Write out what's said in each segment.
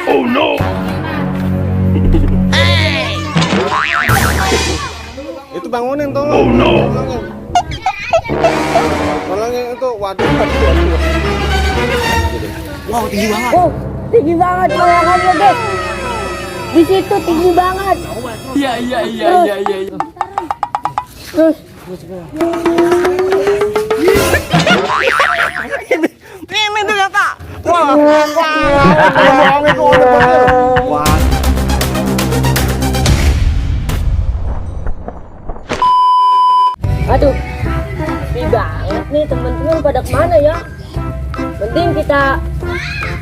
Oh no. Itu bangunin tolong. Oh no. Tolongin itu. Waduh, waduh. Wow, tinggi banget. Oh, tinggi banget layangannya, guys. Di situ tinggi banget. Iya. Terus, Ini tuh ya, Kak. Wah, bangunin tuh. Wah. aduh, sepi banget nih teman-teman, pada kemana ya? Penting kita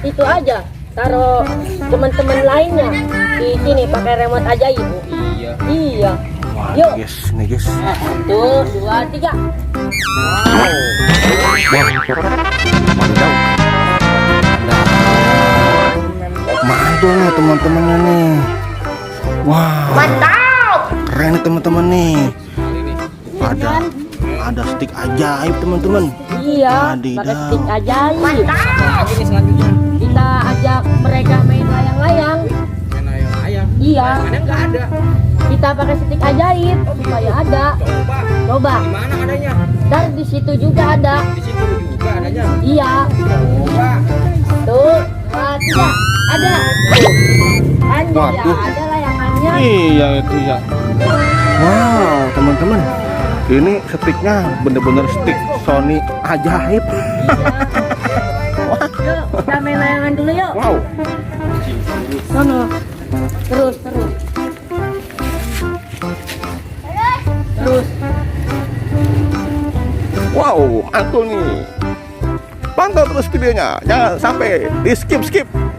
itu aja, taruh teman-teman lainnya di sini pakai remote ajaib. Iya. Wah, Yuk. guys, nih guys. 1, 2, 3. Mantul nih teman-temannya nih. Wah, Mantap. keren nih teman-teman nih. Ada stick ajaib teman-teman. Iya, Wadidaw. pakai stick ajaib. Lagi nih selanjutnya. Kita ajak mereka main layang-layang. Main ayam. Iya, Ada nggak ada? kita pakai stick ajaib supaya ada. Coba. Coba, Di mana adanya? dan di situ juga ada. Di situ juga adanya. Iya, Coba. tuh, 2, 3, ada. Kan ya, Waduh. ada layangannya. Iya itu ya. Wow, teman-teman. Ini sticknya bener-bener stick Sony ajaib. Yuk, kita main layangan dulu yuk. Wow. Sono. Terus. Wow, mantul nih. Pantau terus videonya, jangan sampai di skip.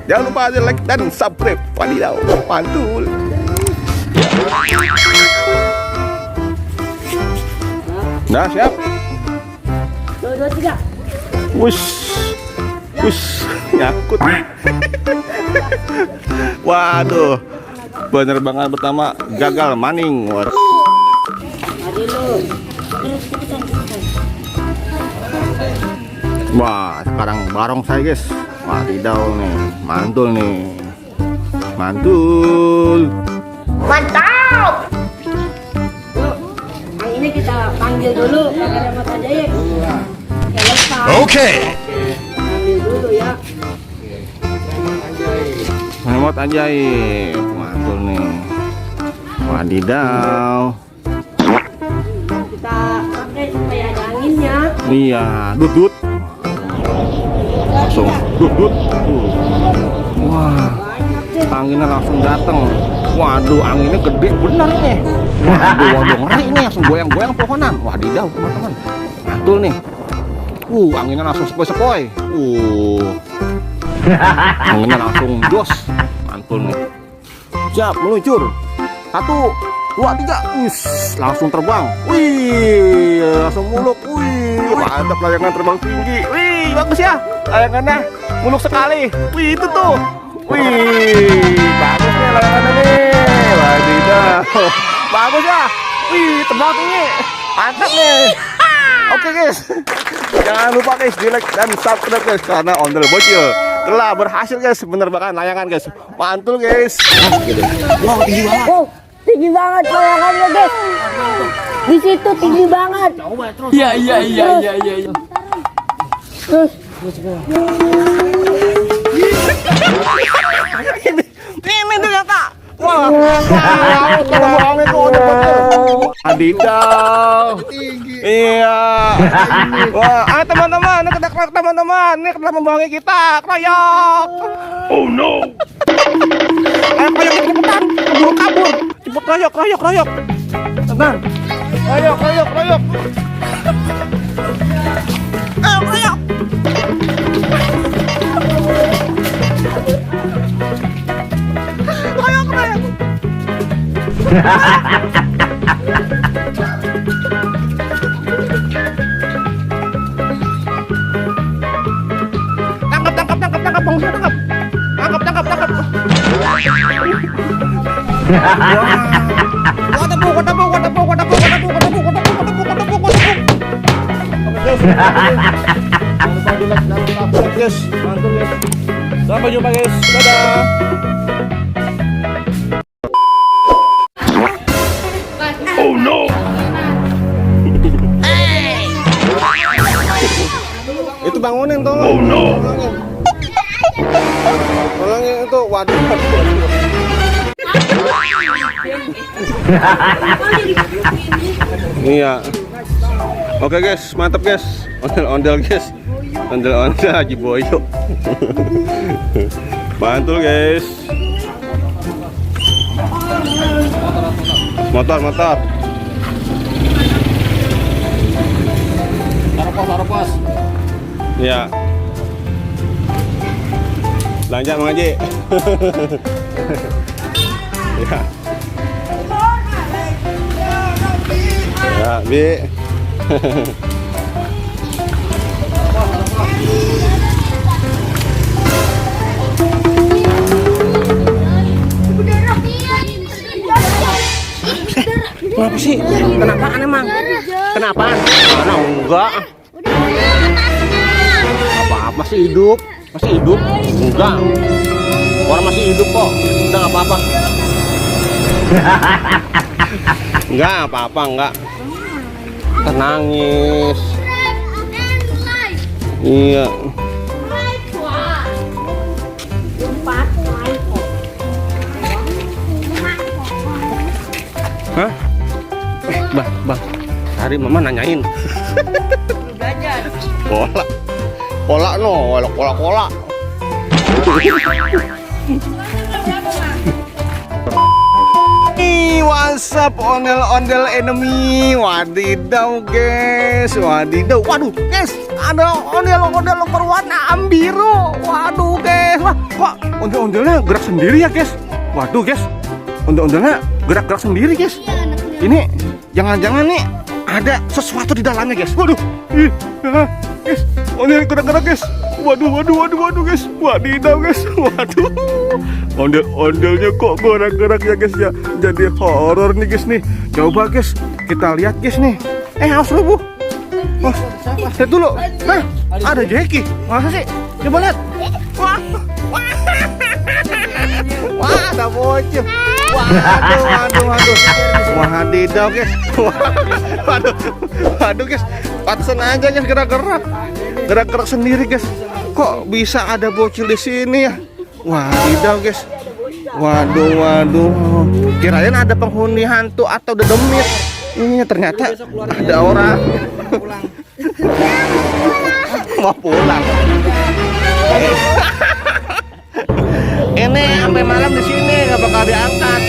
Jangan lupa aja like dan subscribe. Wadidaw, mantul. Nah, siap. 2, 2, 3. Wush, nyangkut. Waduh, penerbangan pertama gagal maning. Maju lu. Terus cepetan. Wah, sekarang barong saya guys. Wadidaw nih, mantul nih. Mantul. Mantap. Yuk, yang ini kita panggil dulu pakai remote ajaib. Okay. Panggil dulu ya. Remote ajaib. Mantul nih. Wadidaw. Kita pakai supaya ada anginnya. Iya, dut. Langsung dut. Wah, anginnya langsung datang. Waduh, anginnya gede bener nih. Waduh, ngeri ini langsung goyang-goyang pohonan. Wadidaw, teman-teman. Mantul nih. Anginnya langsung sepoi-sepoi. Anginnya langsung jos. Mantul nih. Siap, meluncur. 1, 2, 3. Langsung terbang. Wih, langsung muluk. Wih, mantap layangan terbang tinggi. Wih, bagus ya. Layangannya muluk sekali. Wih, itu tuh. Wih, bagus nih layangannya nih. Wadidaw. Bagus ya. Wih, terbang tinggi. Mantap nih. Oke guys, jangan lupa guys di like dan subscribe guys, karena Ondel Bocil telah berhasil guys menerbangkan layangan guys. Mantul guys. Wow, tinggi banget. Oh, tinggi banget layangannya guys. Di situ tinggi banget. Coba terus. Iya. Terus. Ini tuh ya, Kak. Wah, terbang itu Ondel Bocil. Adidaw. Iya. Wah, ayo teman-teman, ini kedak teman-teman, ini telah membangi kita, kroyok. Oh no. Ayo kroyok cepetan, kabur. Cepet kroyok. Teman. Kroyok. Ayo, kroyok. Tangkap, bangsa, tangkap. Tangkap. Gua tepuk. Oke, guys. Mantul guys. Sampai jumpa guys. Dadah. Oh no! Itu bangunin tuh. Oh no! Tolongin itu. Waduh. Iya. Oke guys, mantap guys. Ondel-ondel guys. Ondel-ondel Haji Boyo. Mantul guys. Motor. Taruh pos. Iya. Belanja Mang Haji. Ya. Ya, Bi. Kenapa sih? Kenapaan emang? Kenapaan? Mana enggak? Apa-apa masih hidup? Masih hidup? Enggak. Orang masih hidup kok. Udah nggak apa-apa. Enggak apa-apa, enggak. Nangis. Iya. Hah? Bang. Hari mama nanyain. Kola no, kola. WhatsApp ondel-ondel enemy. Wadidaw guys, wadidaw. Waduh guys, ada ondel-ondel berwarna biru. Waduh guys, wah kok ondel-ondelnya gerak sendiri ya guys. Waduh guys, ondel-ondelnya gerak-gerak sendiri guys. Ini jangan-jangan nih ada sesuatu di dalamnya guys. Waduh, guys, ondel gerak-gerak guys. Waduh guys, wadidaw guys, waduh. Ondel-ondelnya kok gerak-gerak ya guys ya. Jadi horor nih guys nih. Coba guys, kita lihat guys nih. Awas lu Bu. Oh, lihat dulu. Nah, ada Jackie. Masa sih? Coba lihat. Wah, ada bocil. Waduh. Wadidaw guys. Waduh guys. Pantesan aja guys gerak-gerak sendiri guys. Kok bisa ada bocil di sini ya? Wadidaw guys. Waduh. Kirain ada penghuni hantu atau dedemit. Ini ternyata ada orang. Mau pulang. Ini sampai malam di sini nggak bakal diangkat.